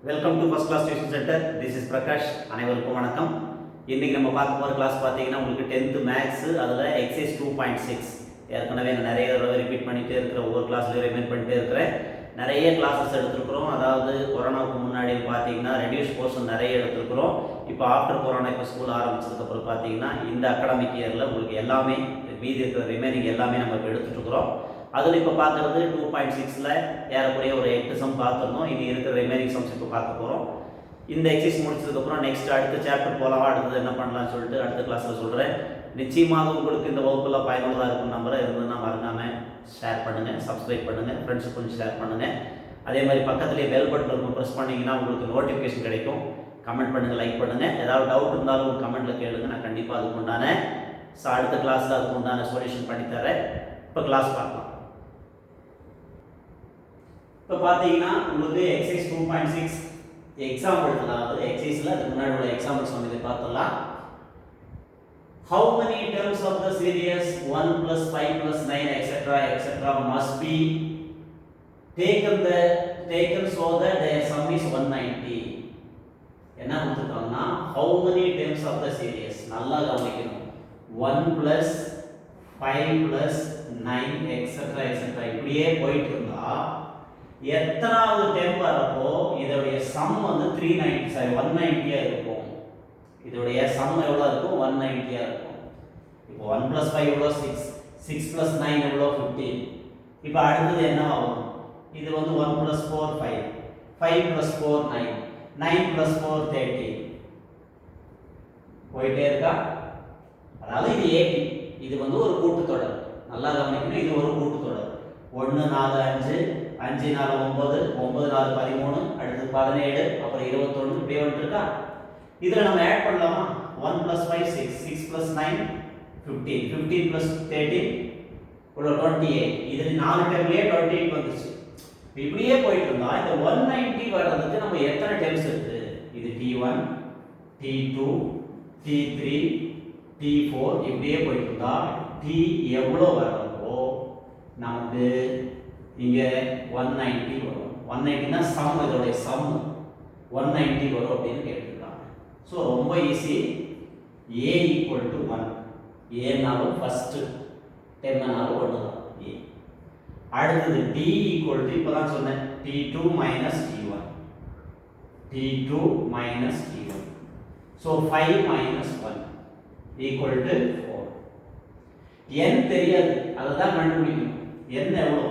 Welcome to first class tuition centre. This is Prakash. அனைவருக்கும் வணக்கம். இன்றைக்கி நம்ம பார்க்க போகிற கிளாஸ் பார்த்தீங்கன்னா உங்களுக்கு 10th மேக்ஸு, அதில் எக்ஸைஸ் 2.6. ஏற்கனவே நான் நிறைய தடவை ரிப்பீட் பண்ணிகிட்டே இருக்கிற ஒவ்வொரு கிளாஸ்லையும் ரிமைண்ட் பண்ணிட்டே இருக்கிறேன். நிறைய கிளாஸஸ் எடுத்துருக்குறோம். அதாவது கொரோனாவுக்கு முன்னாடி பார்த்தீங்கன்னா ரெடியூஸ் போர்ஷன் நிறைய எடுத்துருக்குறோம். இப்போ ஆஃப்டர் கொரோனா இப்போ ஸ்கூல் ஆரம்பிச்சதுக்கப்புறம் பார்த்தீங்கன்னா இந்த அகாடமிக் இயரில் உங்களுக்கு எல்லாமே மீதி இருக்கிற ரிமைனிங் எல்லாமே நம்ம இப்போ எடுத்துகிட்ருக்குறோம். அதில் இப்போ பார்க்குறது 2.6ல் ஏறக்குறைய ஒரு 8 சம் பார்த்துருந்தோம். இது இருக்கிற ரிமைனிங் சம்ஸ் இப்போ பார்க்க போகிறோம். இந்த எக்ஸசைஸ் முடிச்சதுக்கப்புறம் நெக்ஸ்ட் அடுத்த சாப்டர் போகலாம். அடுத்தது என்ன பண்ணலாம்னு சொல்லிட்டு அடுத்த கிளாஸில் சொல்கிறேன். நிச்சயமாக உங்களுக்கு இந்த வகுப்பில் பயனுள்ளதாக இருக்கும் நம்பரை இருந்ததுன்னா மறக்காமல் ஷேர் பண்ணுங்கள், சப்ஸ்கிரைப் பண்ணுங்கள், ஃப்ரெண்ட்ஸுக்கு கொஞ்சம் ஷேர் பண்ணுங்கள். அதே மாதிரி பக்கத்துலேயே பெல் பட்டன் இருக்கும், ப்ரெஸ் பண்ணிங்கன்னா உங்களுக்கு நோட்டிஃபிகேஷன் கிடைக்கும். கமெண்ட் பண்ணுங்கள், லைக் பண்ணுங்கள். ஏதாவது டவுட் இருந்தாலும் கமெண்ட்டில் கேளுங்க, நான் கண்டிப்பாக அதுக்கு உண்டான அடுத்த கிளாஸில் அதுக்கு உண்டான சொல்யூஷன் பண்ணித்தரேன். இப்போ கிளாஸ் பார்க்கலாம். இப்போ பார்த்தீங்கன்னா உங்களுக்கு எக்ஸைஸ் 2.6 எக்ஸாம்பிள், அதாவது எக்ஸைஸில் அதுக்கு முன்னாடி உள்ள எக்ஸாம்பிள்ஸ் வந்து பார்த்துடலாம். How many terms of the series 1 plus 5 plus 9 etc. must be taken so that their sum is 190? என்ன கொடுத்துருக்காங்கன்னா how many terms of the series, நல்லா கவனிக்கணும். 1 plus 5 plus 9 etc. இப்படியே போயிட்டு இருந்தா எத்தனாவது டேர்ம் வரப்போ இதோடைய சம் வந்து 190 இருக்கும். இதோடைய சம் எவ்வளோ இருக்கும்? 190 இருக்கும். இப்போ 1 plus 5 எவ்வளோ? 6. 6 plus 9 எவ்வளோ? 15. இப்போ அடுத்தது என்ன ஆகும்? இது வந்து 1 plus 4 5, 5 plus 4 9, 9 plus 4 30. போயிட்டே இருக்கா? அதாவது இது ஏபி, இது வந்து ஒரு கூட்டுத்தொடர். நல்லா கவனிக்கணும், இது ஒரு கூட்டுத்தொடர். 1 4 5, 5 4 9, 9 4 13, அடுத்து 17, அப்புறம் 21 இப்படியே வந்துருக்கா? இதில் நம்ம ஆட் பண்ணலாமா? 1 plus 5 6, 6 plus 9 15, 15 plus 13 28. இதில் 4 டைம்லேயே 28 வந்துச்சு. இப்படியே போயிட்டு இருந்தா இந்த 190 வர்றதுக்கு நம்ம எத்தனை டைம்ஸ் இருக்கு? இது T1, T2, T3, T4 இப்படியே போயிட்டு இருந்தா T எவ்வளோ வர்றப்போ நமக்கு இங்கே 190 வரும். 190னா சம், இதோடைய சம் 190 வரும் அப்படின்னு கேட்டிருக்காங்க. ஸோ ரொம்ப ஈஸி. A equal to 1. ஏனாலும் ஃபஸ்ட்டு 10னாலும் 1 தான் A. அடுத்தது D ஈக்குவல் டு இப்போ தான் சொன்னேன் T2 minus T1, T2 minus T1. So 5 minus 1 equal to 4. n தெரியாது, அதை தான் கண்டுபிடிக்கணும். n எவ்வளோ?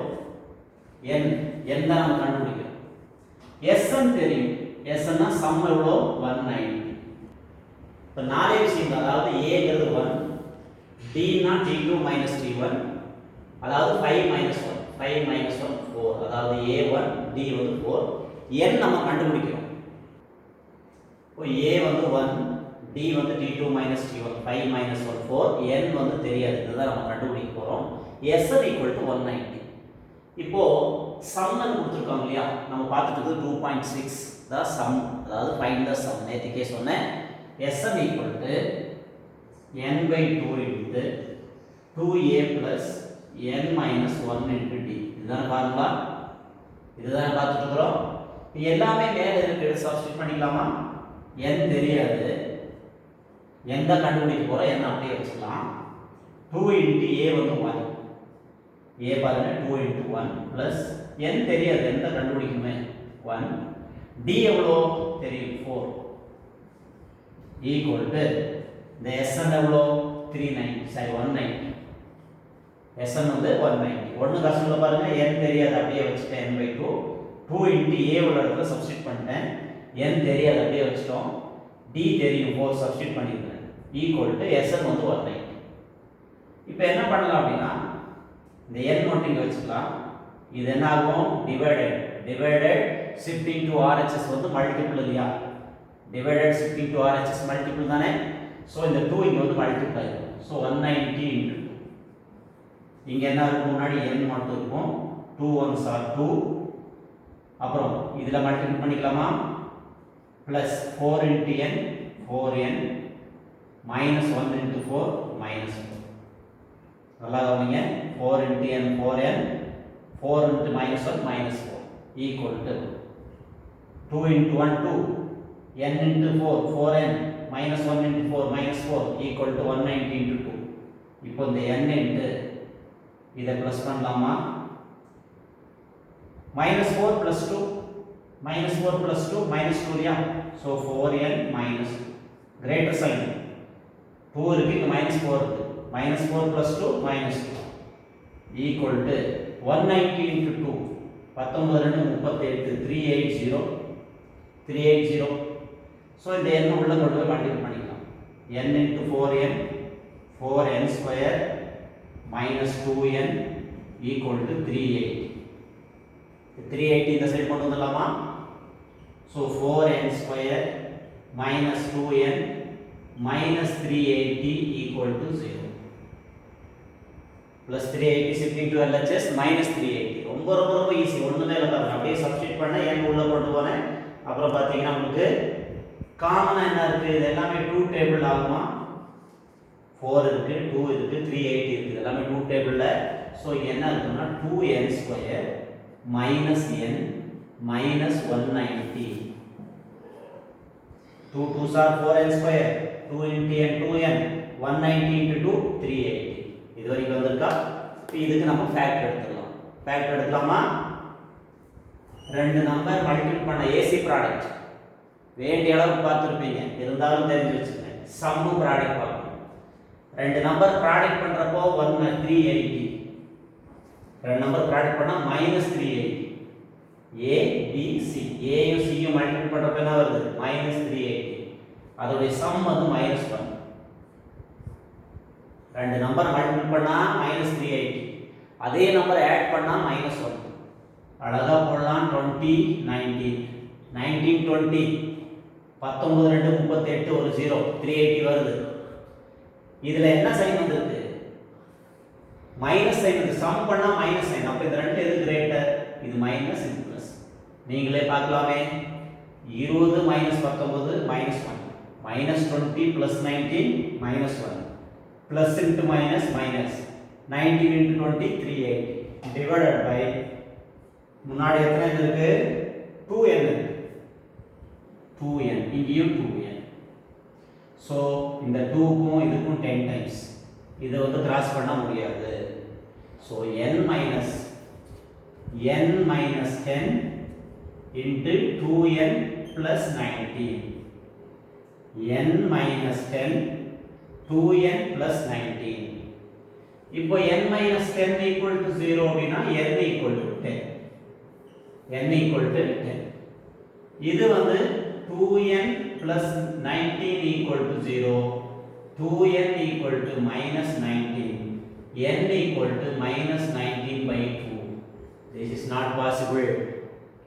n தான் நம்ம கண்டுபிடிக்கணும். Sn தெரியும். Sn சம் எவ்வளோ? 190. இப்போ நாலே விஷயம், அதாவது A ங்கிறது 1, D னா T2 மைனஸ் T1, அதாவது 5 மைனஸ் 1, 5 மைனஸ் 1 4, அதாவது A1 D வந்து 4. n நம்ம கண்டுபிடிக்கிறோம். இப்போ A வந்து 1, D வந்து T2 minus T1, 5 minus 1 4, n வந்து தெரியாது. இதுதான் நம்ம கண்டுபிடிக்க போகிறோம். Sn equal to 190. இப்போ சம்னு கொடுத்துருக்காங்க இல்லையா, நம்ம பார்த்துட்டு 2.6 தான் சம், அதாவது ஃபைண்ட் த சம். நேற்றுக்கே சொன்னேன். Sn equal to n/2 into 2a plus n minus 1 into d. இதுதான் ஃபார்முலா. இதுதான் பார்த்துட்டு இருக்கிறோம். எல்லாமே மேலே இருக்கு, சப்ஸ்டிட் பண்ணிக்கலாமா? n தெரியாது, n தான் கண்டுபிடிக்க போகிறோம். n அப்படியே வச்சுக்கலாம். 2 into a வந்து 1, a பாருங்க 2 into 1 plus n தெரியாது, n தான் கண்டுபிடிக்கணுமே 1, d எவ்வளோ தெரியும் 4, equal to இந்த Sn எவ்வளோ 190. Sn வந்து 190. ஒன்று கஷ்டத்தில் பாருங்க, n தெரியாது அப்படியே வச்சுட்டேன் n/2. 2 into a உள்ள இடத்துல சப்ஸ்டிட் பண்ணிட்டேன். n தெரியாது அப்படியே வச்சுட்டோம். d தெரியும் 4 சப்ஸ்டிட் பண்ணியிருக்கேன். equal to Sn வந்து 190. இப்போ என்ன பண்ணலாம் அப்படின்னா இந்த n மட்டும் இங்கே வச்சுக்கலாம். இது என்ன ஆகும்? டிவைடட் ஷிஃப்டிங் டு RHS வந்து மல்டிபிள் இல்லையா? Divided shifting to RHS multiple தானே? ஸோ இந்த 2 இங்கே வந்து மல்டிபிள் ஆகிடும். So 190 into 2. இங்கே என்ன இருக்கும்? முன்னாடி n மட்டும் இருக்கும். 2 1s are 2. அப்புறம் இதில் மல்டிபிள் பண்ணிக்கலாமா? Plus 4 into n 4n minus 1 into 4 minus 4. நல்லா கவனிங்க. 4 into n 4n, 4 into minus 1 minus 4 equal to 2 into 1 2, n into 4 4n minus 1 into 4 minus 4 equal to 190 into 2. இப்போ இந்த n into இதை ப்ளஸ் பண்ணலாமா? minus 4 plus 2 minus 4 plus 2 minus 2 இல்லையா? so 4n minus greater sign 2 இருக்கு, இங்க minus 4 இருக்கு, minus 4 plus 2 minus 2 equal to 190 into 2 19 2 38 380 so இந்த n உள்ள கொண்டு போய் மல்டிப்ளை பண்ணிக்கலாம். n into 4n 4n square minus 2n equal to 380. 380 இந்த சைடு கொண்டு வந்துடலாமா? so 4n square minus 2n minus 380 equal to 0 plus 380 shifting to LHS minus 380. ரொம்ப ரொம்ப ரொம்ப ஈஸி, ஒண்ணுமே இல்ல பாருங்க. அப்படியே சப்ஸ்டிட் பண்ண n உள்ள கொண்டு போறேன். அப்புறம் பாத்தீங்கன்னா உங்களுக்கு காமனா என்ன இருக்கு? இது எல்லாமே 2 டேபிள் ஆகுமா? 4 இருக்கு, 2 இருக்கு, 380 இருக்கு. எல்லாமே 2 டேபிள்ல. சோ என்ன இருக்குன்னா 2n square minus n minus 190. 2 2s are 4n square, 2 into n 2n, 190 into 2 380. இது வரைக்கும் வந்திருக்கா? இப்போ இதுக்கு நம்ம ஃபேக்டர் எடுத்துக்கலாம். ஃபேக்டர் எடுக்கலாமா? ரெண்டு நம்பர் மல்டிபிள் பண்ண ஏசி ப்ராடக்ட் வேண்டிய அளவுக்கு பார்த்துருப்பீங்க, இருந்தாலும் தெரிஞ்சு வச்சுக்கோங்க. சம்மு ப்ராடக்ட் பார்க்கணும். ரெண்டு நம்பர் ப்ராடக்ட் பண்றப்போ 380, ரெண்டு நம்பர் ப்ராடக்ட் பண்ணா -380. a b c, a யும் c யும் மல்டிபிள் பண்றப்ப என்ன வருது? -380. அதோட சம் வந்து -1. ரெண்டு நம்பர் மல்டிபிள் பண்ணா -380, அதே நம்பர் ஆட் பண்ணா -1. அழகா போடலாம். 20 19 19 20 19 2 38 ஒரு 0 380 வருது. இதுல என்ன சைன் வந்திருக்கு? மைனஸ் சைன் வந்து சம் பண்ணா மைனஸ் சைன். அப்ப இந்த ரெண்டு எது கிரேட்டர்? இது மைனஸ் இது பிளஸ். நீங்களே பார்க்கலாமே. 20 minus 19 minus 1 minus 20 plus 19 minus 1 plus into minus minus 19 into 20 380 divided by முன்னாடி எத்தனை இருக்கு? 2n இருக்கு. 2n இங்கேயும் 2n. so இந்த 2 க்கும் இதுக்கும் 10 times. இதை வந்து கிராஸ் பண்ண முடியாது. so n minus 10 into 2n plus 19. n minus 10 2n plus 19. இப்போ n minus 10 equal to 0 அப்படினா n equal to 10. n equal to 10. இது வந்து 2n plus 19 equal to 0. 2n equal to minus 19. n equal to minus 19 by 2. This is not possible.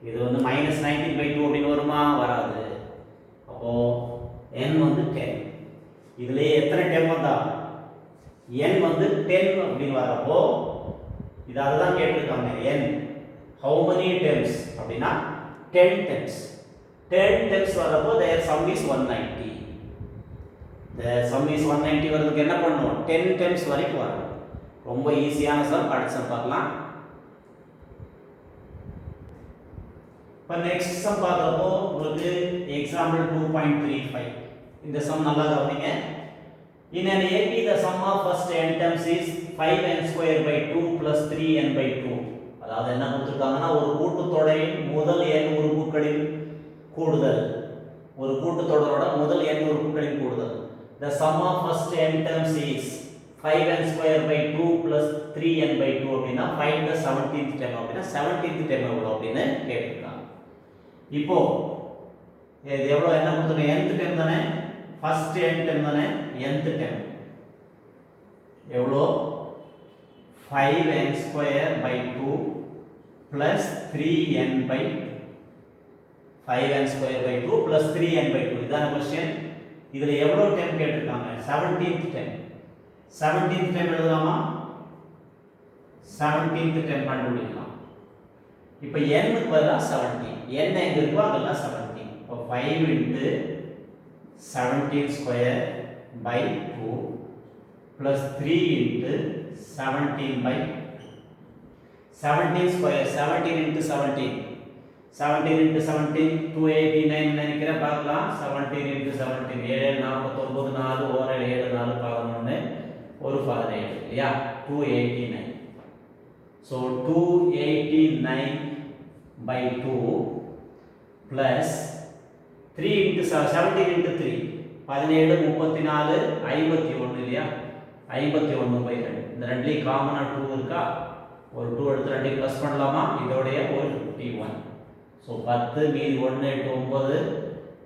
இது வந்து minus 19 by 2 அப்படினு வருமா? வராது. அப்போ n வந்து 10. இதுல எத்தனை டேர்ம் வந்தா? n வந்து 10 அப்படினு வரப்போ இது அதுதான் கேட்டிருக்காங்க. n how many terms அப்படினா 10 terms. 10 terms வரப்போ their sum is 190. the sum is 190 வரதுக்கு என்ன பண்ணனும்? 10 terms வரைக்கும் வரணும். ரொம்ப ஈஸியான சம். அடுத்த சம் பார்க்கலாம். இப்போ நெக்ஸ்ட் சம் பார்க்கறப்போ உங்களுக்கு எக்ஸாம்பிள் 2.35. இந்த சம் நல்லா கவனிங்க. In an AP the sum of first n terms is 5n square by 2 plus 3n by 2. அதாவது என்ன கொடுத்திருக்காங்கன்னா ஒரு கூட்டுத்தொடரின் முதல் n உறுப்புகளின் கூடுதல், ஒரு கூட்டுத்தொடரோட முதல் n உறுப்புகளின் கூடுதல். The sum of first n terms is 5n square by 2 plus 3n by 2 அப்படினா find the 17th term அப்படினா 17th term எவ்வளவு அப்படினு கேட்டிருக்காங்க. இப்போ இது எவ்வளவு என்ன கொடுத்திருக்காங்க? nth term தானே, first n term தானே, nth term எவ்வளவு? 5n square by 2 plus 3n by 2. 5n square by 2 plus 3n by 2 இதான क्वेश्चन. இதுல எவ்வளவு term கேட்டிருக்காங்க? 17th term. 17th term எழுதலாமா? 17th term கண்டுபிடிக்கலாம். இப்போ n க்கு பதிலா 17. n எங்க இருக்கோ அதெல்லாம் 17. இப்போ 5 into 17 square by 2 plus 3 into 17 by 2. 17 square 17 into 17 17 into 17 289 நினைக்கிறேன் பார்க்கலாம் 17 into 17 7 49 4 1 7 4 11 ஒரு 17 இல்லையா 289 so 289 by 2 plus 3 into 17 into 3 17 34 51 இல்லையா 51 by 2 இந்த ரெண்டுலயும் காமனா 2 இருக்கா ஒரு 2 எடுத்து ரெண்டையும் ப்ளஸ் பண்ணலாமா இதோடைய ஒரு 51 ஸோ 10 மீதி 1 8 9 5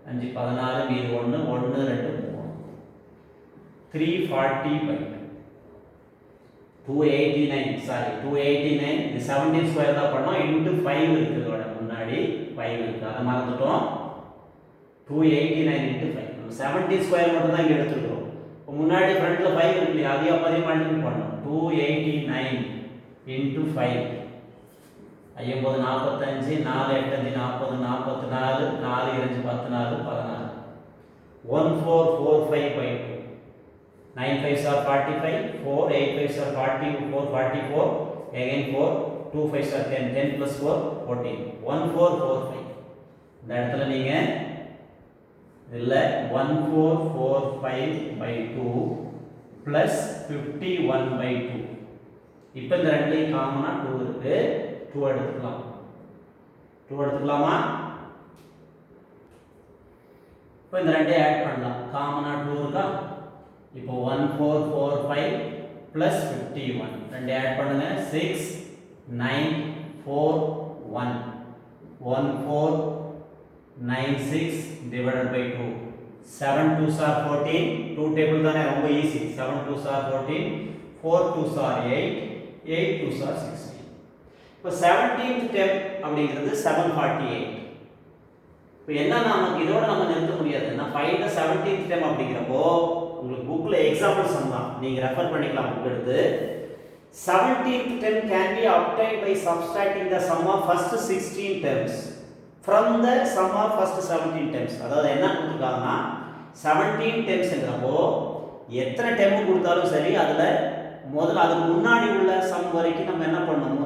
16 மீதி 1 1 2 3 340 by 289 சாரி 289 இது 17 ஸ்கொயர் தான் பண்ணோம் இன்டு 5 இருக்கு இதோட முன்னாடி 5 இருக்கு அதை மறந்துட்டோம் 289 into 5 நம்ம 17 ஸ்கொயர் மட்டும் தான் இங்க எடுத்துக்கிறோம் இப்போ முன்னாடி ஃப்ரண்ட்ல 5 இருக்கு இல்லையா அதையும் அப்படியே மல்டிப்ளை பண்ணோம் 289 into 5 59 45 4 8 5 40 44 4 2 14 16 1445 by 2 9 5s are 45 4 8 5s are 44 44 again 4 2 5s are 10 10 plus 4 14 1445 இந்த இடத்துல நீங்க இல்ல 1445 by 2 plus 51 by 2 இப்போ இந்த ரெண்டுலயும் காமனா 2 இருக்கு 2 எடுத்துக்கலாம் 2 எடுத்துக்கலாமா இப்போ இந்த ரெண்டையும் ஆட் பண்ணலாம் காமனா 2 இருக்கா இப்போ 1445 plus 51 ரெண்டை ஆட் பண்ணுங்க 6 9 4 1 1496 divided by 2 7 2s are 14 2 table தானே ரொம்ப easy 7 2s are 14 4 2s are 8 8 2s are 16 இப்போ 17th term அப்படிங்கிறது 748 இப்போ என்ன நமக்கு இதோட நம்ம நிறுத்த முடியாதுன்னா find the 17th term அப்படிங்கிறப்போ உங்களுக்கு புக்ல எக்ஸாம்பிள் சம் தான் நீங்க ரெஃபர் பண்ணிக்கலாம் புக் எடுத்து 17th term can be obtained by subtracting the sum of first 16 terms from the sum of first 17 terms அதாவது என்ன கொடுத்திருக்காங்கன்னா 17 termsங்கறப்போ எத்தனை டெர்ம் கொடுத்தாலும் சரி அதுல முதல்ல அதுக்கு முன்னாடி உள்ள சம் வரைக்கும் நம்ம என்ன பண்ணணும்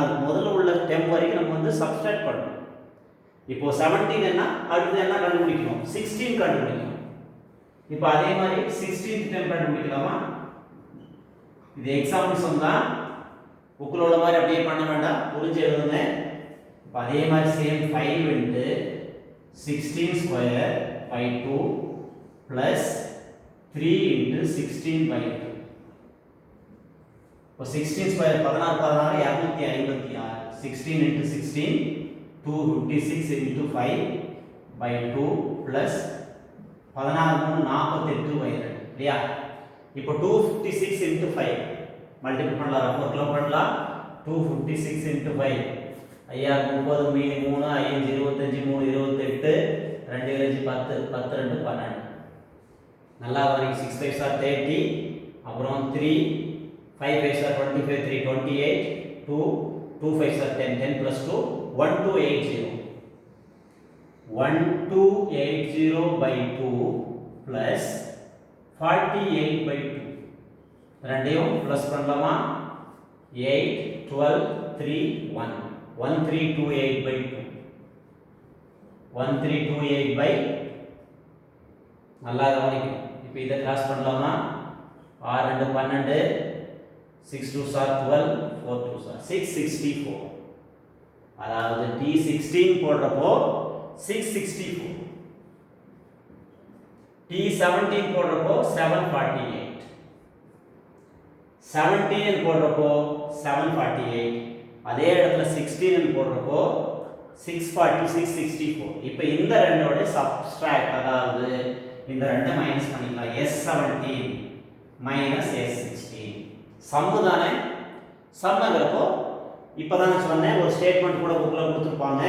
அதுக்கு முதல்ல உள்ள டெர்ம் வரைக்கும் நம்ம வந்து சப்ஸ்ட்ராக்ட் பண்ணணும் இப்போ 17 என்ன அடுத்து என்ன கண்டுபிடிக்கணும் 16 கண்டுபிடிக்கணும் இப்போ அதே மாதிரி 16th term கண்டுபிடிக்கலாமா இது எக்ஸாம்பிள் சொன்னா புக்ல உள்ள மாதிரி அப்படியே பண்ண வேண்டாம் புரிஞ்சு எழுதுங்க இப்போ அதே மாதிரி same 5 into 16 square by 2 plus 3 into 16 by 2 இப்போ 16 square 16 16 256 16 into 16 256 into 5 by 2 plus 16 48 by 2 இல்லையா இப்போ 256 into 5 மல்டிப்ளை பண்ணலாம் அப்போ பண்ணலாம் 256 into 5 ஐயா 30 மீதி 3 5 25 3 28 2 5 10 10 2 12 நல்லா வரைக்கும் 6 5s are 30 அப்புறம் 3 5 5s are 25 3 28 2 2 5s are 10 10 plus 2 1280 1280 by 2 plus 48 by 2 ரெண்டையும் ப்ளஸ் பண்ணலாமா 8 12 3 1 1328 by 2 1328 by நல்லா கவனிக்கணும் இப்போ இதை கிராஸ் பண்ணலாமா 6 2 12 6 2s are 12 4 2s are 664 அதாவது T16 போடுறப்போ 664 T17 போடுறப்போ 748 17 போடுறப்போ 748 அதே இடத்துல 16 போடுறப்போ 640 664 இப்போ இந்த ரெண்டோட சப்ஸ்ட்ராக்ட் அதாவது இந்த ரெண்டை மைனஸ் பண்ணிக்கலாம் S17 minus S16 சம்மு தானே சம்முங்கிறப்போ இப்போதான் நான் சொன்னேன் ஒரு ஸ்டேட்மெண்ட் கூட புக்கில் கொடுத்துருப்பாங்க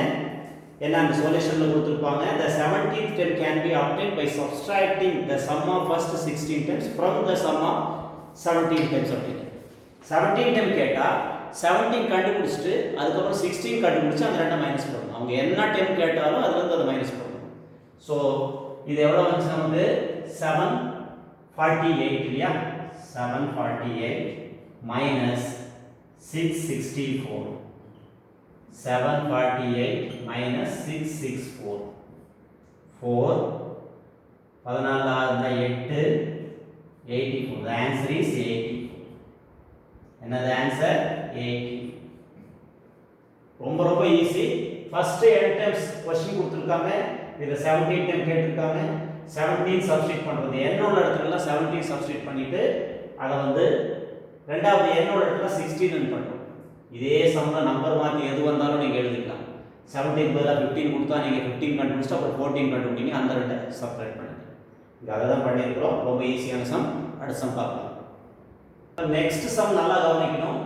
என்ன அந்த சொல்யூஷனில் கொடுத்துருப்பாங்க the 17th term can be obtained by subtracting the sum of first 16 terms from the sum of 17 terms அப்படின்னு 17 term கேட்டால் 17 கண்டுபிடிச்சிட்டு அதுக்கப்புறம் 16 கண்டுபிடிச்சு அந்த ரெண்டை மைனஸ் பண்ணணும் அவங்க என்ன term கேட்டாலும் அதுலேருந்து அதை மைனஸ் பண்ணணும் ஸோ இது எவ்வளோ வந்துச்சு நமக்கு 748 இல்லையா 748 minus 664 748 minus 664 4 14 8 84. The answer is 84. Another answer 80. ரொம்ப ரொம்ப easy. First n times question கொடுத்திருக்காங்க. இதுல 17 டைம் கேட்டிருக்காங்க. 17 சப்ஸ்டிட்யூட் பண்றது. n ஓட இடத்துல 17 சப்ஸ்டிட்யூட் பண்ணிட்டு அத வந்து ரெண்டாவது n ஓட இடத்துல 16 ன்னு பண்றோம். இதே சம்ல நம்பர் மாத்தி எது வந்தாலும் நீங்க எழுதிக்கலாம். 17 பதிலா 15 கொடுத்தா நீங்க 15 கண்டுபிடிச்சிட்டு அப்புறம் 14 கண்டுபிடிங்க. அந்த ரெண்டை செப்பரேட் பண்ணுங்க. இங்க அதை தான் பண்ணியிருக்கிறோம். ரொம்ப ஈஸியான சம். அடுத்த சம் பார்க்கலாம். நெக்ஸ்ட் சம் நல்லா கவனிக்கணும்.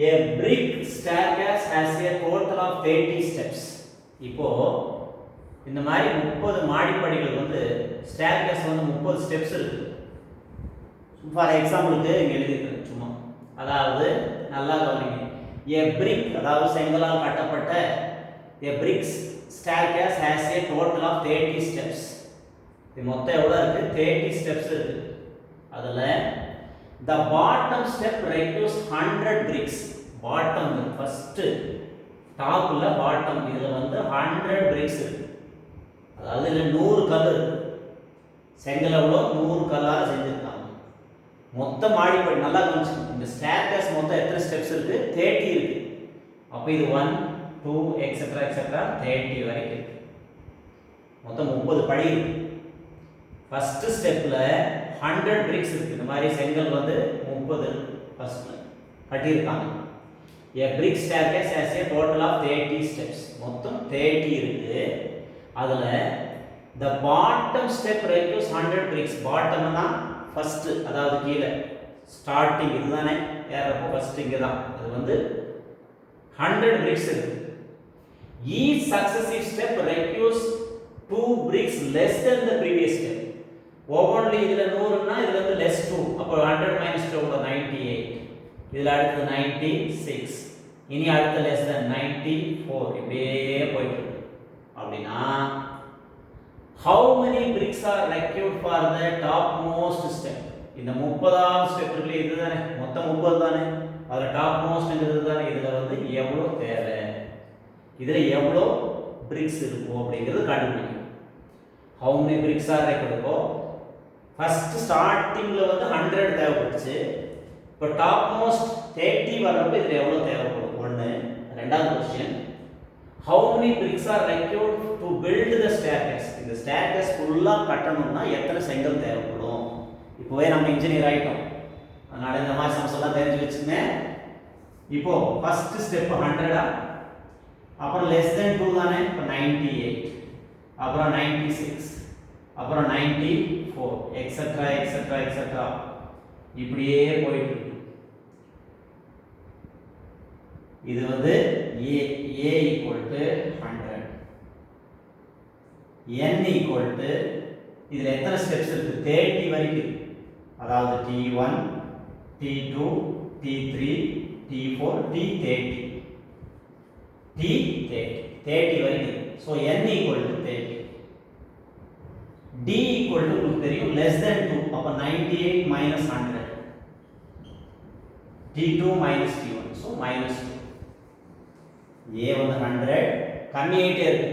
A brick staircase has a total of 30 steps. இப்போ இந்த மாதிரி 30 மாடிப்படிகள் வந்து ஸ்டேர்கேஸ் வந்து 30 ஸ்டெப்ஸ் இருக்கு. ஃபார் எக்ஸாம்பிளுக்கு இங்க எழுதிருக்கேன் சும்மா. அதாவது நல்லா கவனிங்க. A brick அதாவது செங்கலால் கட்டப்பட்ட a brick staircase has a total of 30 steps. இது மொத்தம் எவ்வளவு இருக்கு? 30 ஸ்டெப்ஸ் இருக்கு. அதுல the bottom step requires 100 bricks. bottom first top la bottom இதுல வந்து 100 bricks இருக்கு. அதாவது இதுல 100 கல் இருக்கு. செங்கல் எவ்வளவு? 100 கல்லால செஞ்சிருக்காங்க. மொத்த மாடிப்படி நல்லா கவனிச்சுக்கணும். இந்த ஸ்டேர்கேஸ் மொத்தம் எத்தனை ஸ்டெப்ஸ் இருக்கு? 30 இருக்கு. அப்ப இது 1 2 எக்ஸெட்ரா எக்ஸெட்ரா 30 வரைக்கும் இருக்கு. மொத்தம் 30 படி இருக்கு. ஃபர்ஸ்ட் ஸ்டெப்ல 100 bricks இருக்கு. இந்த மாதிரி செங்கல் வந்து 30 ஃபர்ஸ்ட்ல கட்டி இருக்காங்க. A brick staircase has a total of 30 steps. மொத்தம் 30 இருக்கு. அதுல the bottom step requires 100 bricks. bottom னா ஃபர்ஸ்ட் அதாவது கீழ ஸ்டார்டிங் இதுதானே ஏறப்போ ஃபர்ஸ்ட் இங்க தான். அது வந்து 100 bricks இருக்கு. Each successive step requires 2 bricks less than the previous step. ஒவ்வொன்றுல இதுல 100 னா இதுல வந்து less 2. அப்ப 100 minus 2 கூட 98. இதுல அடுத்து 96. இனி அடுத்து less than 94. இப்படியே போயிட்டு இருக்கு. அப்படினா how many bricks are required for the topmost step? இந்த 30வது ஸ்டெப் இருக்குல இதுதானே மொத்தம் 30 தானே. அதுல டாப் மோஸ்ட்ங்கிறது தானே. இதுல வந்து எவ்வளவு தேவை? இதுல எவ்வளவு bricks இருக்கும் அப்படிங்கிறது கண்டுபிடிக்கணும். how many bricks are required? First ஸ்டார்டிங்ல வந்து 100 தேவைப்படுச்சு. இப்போ டாப் மோஸ்ட் 30 வரப்ப இதுல எவ்வளவு தேவைப்படும்? ஒன்னு. ரெண்டாவது question how many bricks are required to build the staircase? இந்த staircase ஃபுல்லா கட்டணும்னா எத்தனை செங்கல் தேவைப்படும்? இப்போவே நம்ம இன்ஜினியர் ஆயிட்டோம். அதனால இந்த மாதிரி சம்ஸ் எல்லாம் தெரிஞ்சு வச்சுங்க. இப்போ ஃபர்ஸ்ட் ஸ்டெப் 100 அப்புறம் less than 2 தானே. இப்போ 98 அப்புறம் 96 அப்புறம் 94 எக்ஸெட்ரா எக்ஸெட்ரா எக்ஸெட்ரா இப்படியே போயிட்டு இருக்கு. இது வந்து a equal to 100 n equal to இதுல எத்தனை ஸ்டெப்ஸ் இருக்கு? 30 வரைக்கும் இருக்கு. அதாவது t1 t2 t3 t4 t30 30 வரைக்கும் இருக்கு. so n equal to 30. d equal to உங்களுக்கு தெரியும் less than 2. அப்ப 98 minus 100 t2 minus t1 so minus 2. a வந்து 100 கம்மி ஆயிட்டே இருக்கு.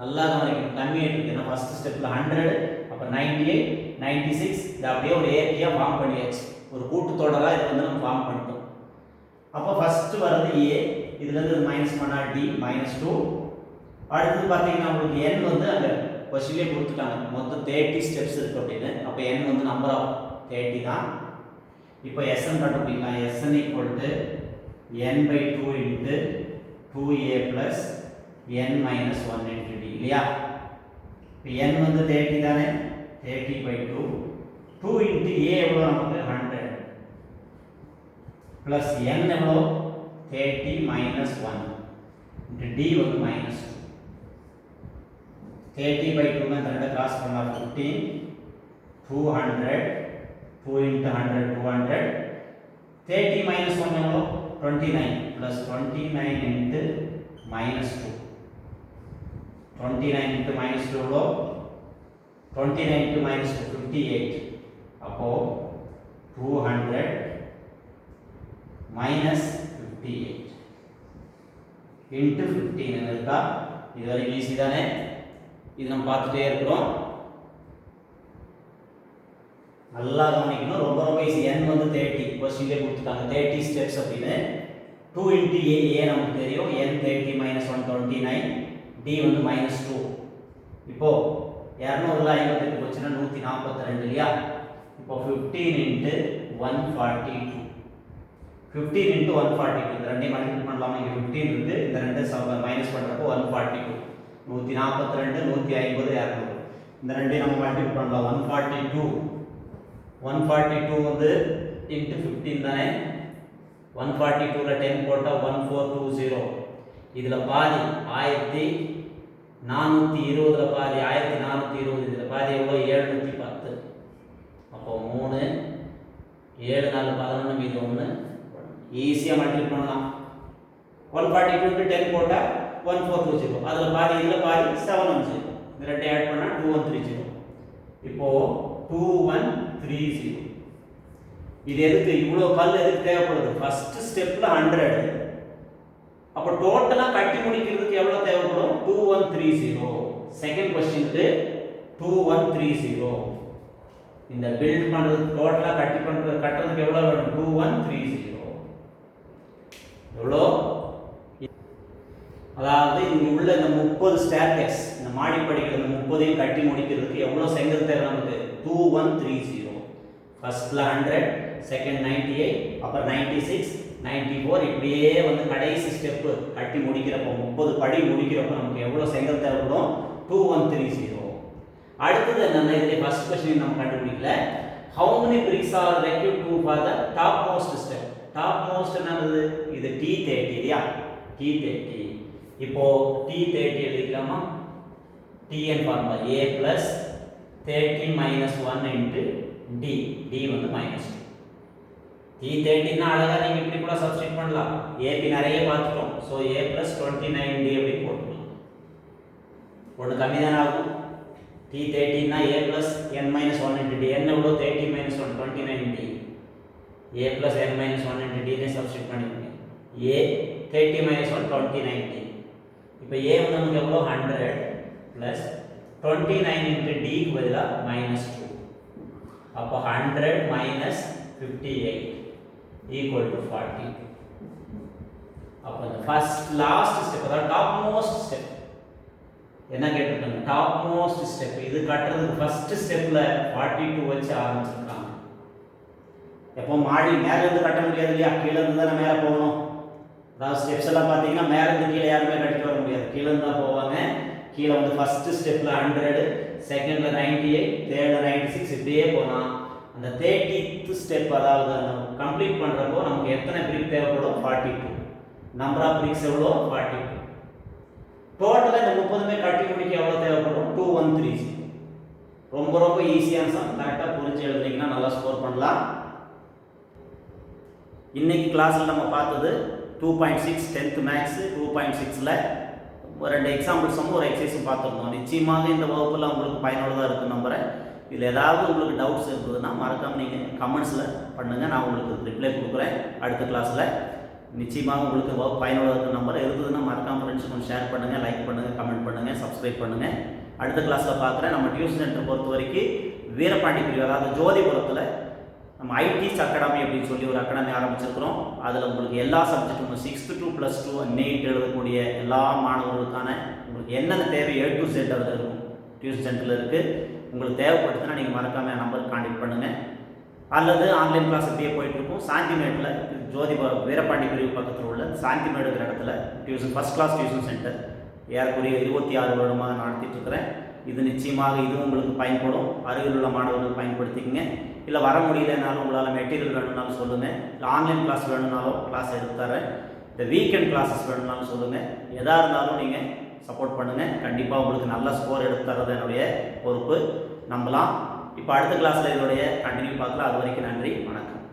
நல்லா கவனிக்கணும். கம்மி ஆயிட்டு இருக்கு. நான் ஃபர்ஸ்ட் ஸ்டெப்ல 100 அப்ப 98 96 இத அப்படியே ஒரு ஏபியா ஃபார்ம் பண்ணியாச்சு. ஒரு கூட்டு தொடரா இத வந்து நம்ம ஃபார்ம் பண்ணிட்டோம். அப்ப ஃபர்ஸ்ட் வரது a. இதுல இருந்து மைனஸ் பண்ணா d -2. அடுத்து பாத்தீங்கன்னா உங்களுக்கு n வந்து அங்க क्वेश्चनலே கொடுத்துட்டாங்க. மொத்தம் 30 ஸ்டெப்ஸ் இருக்கு அப்படினு. அப்ப n வந்து நம்பர் ஆஃப் 30 தான். இப்போ sn கண்டுபிடிக்கலாம். sn n/2 into 2a plus n minus 1 into d இல்லையா? இப்போ n வந்து 30 தானே. 30/2 2 into a எவ்வளவு நமக்கு 100 plus n எவ்வளவு 30 minus 1 into d வந்து minus 2. 30/2 னா இந்த ரெண்ட கிராஸ் பண்ணா 15 200 2 into 100 200 30 minus 1 எவ்வளவு 29 plus 29 into minus 2 29 into minus 2 எவ்வளவு 29 into minus 2 58. அப்போ 200 minus 58 இன்ட்டு 15 இருக்கா? இது வரைக்கும் ஈஸி தானே? இது நம்ம பார்த்துட்டே இருக்கிறோம். நல்லா கவனிக்கணும். ரொம்ப ரொம்ப ஈஸி. n வந்து 30 क्वेश्चनல கொடுத்துட்டாங்க 30 ஸ்டெப்ஸ் அப்படின்னு. 2 into a நமக்கு தெரியும். n 30 minus 129 d வந்து -2. இப்போ 200ல 58 போச்சுன்னா 142 இல்லையா? இப்போ 15 into 142 15 into 142 இந்த ரெண்டையும் மல்டிபிள் பண்ணலாமா? இங்க 15 இருக்கு. இந்த ரெண்டு மைனஸ் பண்றப்போ 142 142 150 200 இந்த ரெண்டையும் நம்ம மல்டிபிள் பண்ணலாம். 142 வந்து into 15 தானே? 142ல 10 போட்டா 1420. இதுல பாதி 1420ல பாதி 1420 இதுல பாதி எவ்வளவு? 710. அப்போ 3 7 4 11 மீதி 1 ஈஸியா மல்டிபிள் பண்ணலாம். 142 க்கு 10 போட்டா 1420. அதுல பாதி இதுல பாதி 710. இந்த ரெண்டை ஆட் பண்ணா 2130. இப்போ 2130. இது எதுக்கு இவ்வளவு கல் எதுக்கு தேவைப்படுது? ஃபர்ஸ்ட் ஸ்டெப்ல 100. அப்ப டோட்டலா கட்டி முடிக்கிறதுக்கு எவ்வளவு தேவைப்படும்? 2130. செகண்ட் क्वेश्चनக்கு 2130. இந்த பில்ட் பண்றதுக்கு டோட்டலா கட்டுறதுக்கு எவ்வளவு வேணும்? 2130. எவ்வளோ? அதாவது இங்க உள்ள இந்த 30 ஸ்டேர்கேஸ் இந்த மாடிப்படிகள் இந்த 30ஐயும் கட்டி முடிக்கிறதுக்கு எவ்வளவு செங்கல் தேவை நமக்கு? 2130. ஃபர்ஸ்ட்ல 100, செகண்ட் 98, அப்புறம் 96, 94 இப்படியே வந்து கடைசி ஸ்டெப் கட்டி முடிக்கிறப்போ 30 படி முடிக்கிறப்போ நமக்கு எவ்வளவு செங்கல் தேவைப்படும்? 2130. அடுத்தது என்னன்னா இதுல ஃபர்ஸ்ட் क्वेश्चन நம்ம கண்டுபிடிக்கல. how many bricks are required to for the top most step? Top most என்னது? இது T30 இல்லையா? T30. இப்போ T30 எழுதிக்கலாமா? Tn formula a plus 30 minus 1 into d. d வந்து -2. T30 னா அழகா நீங்க இப்படி கூட சப்ஸ்டிட்யூட் பண்ணலாம். a க்கு நிறைய பார்த்துட்டோம். சோ a plus 29d அப்படி போட்டுக்கலாம். ஒன்னு கம்மி தான ஆகும். T30 னா a plus n minus 1 into d. n எவ்வளவு? 30 minus 1 29d. a plus n minus 1 into d നെ சப்ஸ்டிட்யூட் பண்ணிக்கோங்க. a 30 minus 1 29d. இப்போ a வந்து நமக்கு எவ்வளவு? 100 plus 29 into d க்கு பதிலா -2. அப்போ 100 minus 58 equal to 40. அப்போ இந்த ஃபர்ஸ்ட் லாஸ்ட் ஸ்டெப் அதாவது டாப் மோஸ்ட் ஸ்டெப் என்ன கேட்டிருக்காங்க? டாப் மோஸ்ட் ஸ்டெப் இது கட்டுறதுக்கு ஃபர்ஸ்ட் ஸ்டெப்ல 42 வச்சு ஆரம்பிச்சிருக்காங்க. எப்போ மாடி மேல இருந்து கட்ட முடியாது இல்லையா? கீழ இருந்து தான் மேல போகணும். அதாவது ஸ்டெப்ஸ் எல்லாம் பாத்தீங்கன்னா மேல இருந்து கீழ யாருமே கட்டிட்டு வர முடியாது. கீழ இருந்து தான் போவாங்க. கீழ வந்து ஃபர்ஸ்ட் ஸ்டெப்ல 100, செகண்ட்ல 98, தேர்ட்ல 96 இப்படியே போனா அந்த 30th ஸ்டெப் அதாவது கம்ப்ளீட் பண்றப்போ நமக்கு எத்தனை பிரிக் தேவைப்படும்? 42. நம்பர் ஆஃப் பிரிக்ஸ் எவ்வளோ? 42. டோட்டலா இந்த 30மே கட்டி முடிக்க எவ்வளவு தேவைப்படும்? 2130. ரொம்ப ரொம்ப ஈஸியான சம். கரெக்டா புரிஞ்சு எழுதுனீங்கன்னா நல்லா ஸ்கோர் பண்ணலாம். இன்னைக்கு கிளாஸ்ல நம்ம பார்த்தது 2.6 10th மேக்ஸ் 2.6ல ஒரு ரெண்டு எக்ஸாம்பிள்ஸும் ஒரு எக்ஸசைஸும் பார்த்துருந்தோம். நிச்சயமாக இந்த வகுப்பில் உங்களுக்கு பயனுள்ளதாக இருக்கும் நம்புறேன். இதில் ஏதாவது உங்களுக்கு டவுட்ஸ் இருந்ததுன்னா மறக்காமல் நீங்கள் கமெண்ட்ஸில் பண்ணுங்கள். நான் உங்களுக்கு ரிப்ளை கொடுக்குறேன் அடுத்த கிளாஸில். நிச்சயமாக உங்களுக்கு பயனுள்ளதாக இருக்கும் நம்பர் இருந்ததுன்னா மறக்காமல் ஃப்ரெண்ட்ஸ் கொஞ்சம் ஷேர் பண்ணுங்கள், லைக் பண்ணுங்கள், கமெண்ட் பண்ணுங்கள், சப்ஸ்கிரைப் பண்ணுங்கள். அடுத்த கிளாஸில் பார்க்குறேன். நம்ம டியூஷன் சென்டர் பொறுத்த வரைக்கும் வீரபாண்டி பிரிவு அதாவது ஜோதிபுரத்தில் நம்ம ஐடிஸ் அகாடமி அப்படின்னு சொல்லி ஒரு அகாடமி ஆரம்பிச்சிருக்கிறோம். அதில் உங்களுக்கு எல்லா சப்ஜெக்டும் 6th to +2 NEET எழுதக்கூடிய எல்லா மாணவர்களுக்கான உங்களுக்கு என்னென்ன தேவை A to Z அதில் இருக்கும். டியூஷன் சென்டரில் இருக்குது. உங்களுக்கு தேவைப்படுதுன்னா நீங்கள் மறக்காமல் என் நம்பருக்கு கான்டெக்ட் பண்ணுங்கள். அல்லது ஆன்லைன் கிளாஸ் இப்படியே போயிட்டுருக்கும். சாந்திமேட்டில் ஜோதிபுரம் வீரபாண்டி பிரிவு பக்கத்தில் உள்ள சாந்திமேடுங்கிற இடத்துல tuition first class tuition centre ஏறக்குறைய 26 வருடமாக நடத்திட்டுருக்கிறேன். இது நிச்சயமாக இதுவும் உங்களுக்கு பயன்படும். அருகில் உள்ள மாணவர்கள் பயன்படுத்திக்கங்க. இல்லை வர முடியலனாலும் உங்களால் மெட்டீரியல் வேணும்னாலும் சொல்லுங்கள். இல்லை ஆன்லைன் கிளாஸ் வேணும்னாலும் கிளாஸ் எடுத்து தரேன். இந்த வீக்கெண்ட் கிளாஸஸ் வேணும்னாலும் சொல்லுங்கள். எதாக இருந்தாலும் நீங்கள் சப்போர்ட் பண்ணுங்கள். கண்டிப்பாக உங்களுக்கு நல்ல ஸ்கோர் எடுத்து தர்றது என்னுடைய பொறுப்பு. நம்பலாம். இப்போ அடுத்த கிளாஸில் இதோடைய கண்டினியூ பார்க்கலாம். அது வரைக்கும் நன்றி, வணக்கம்.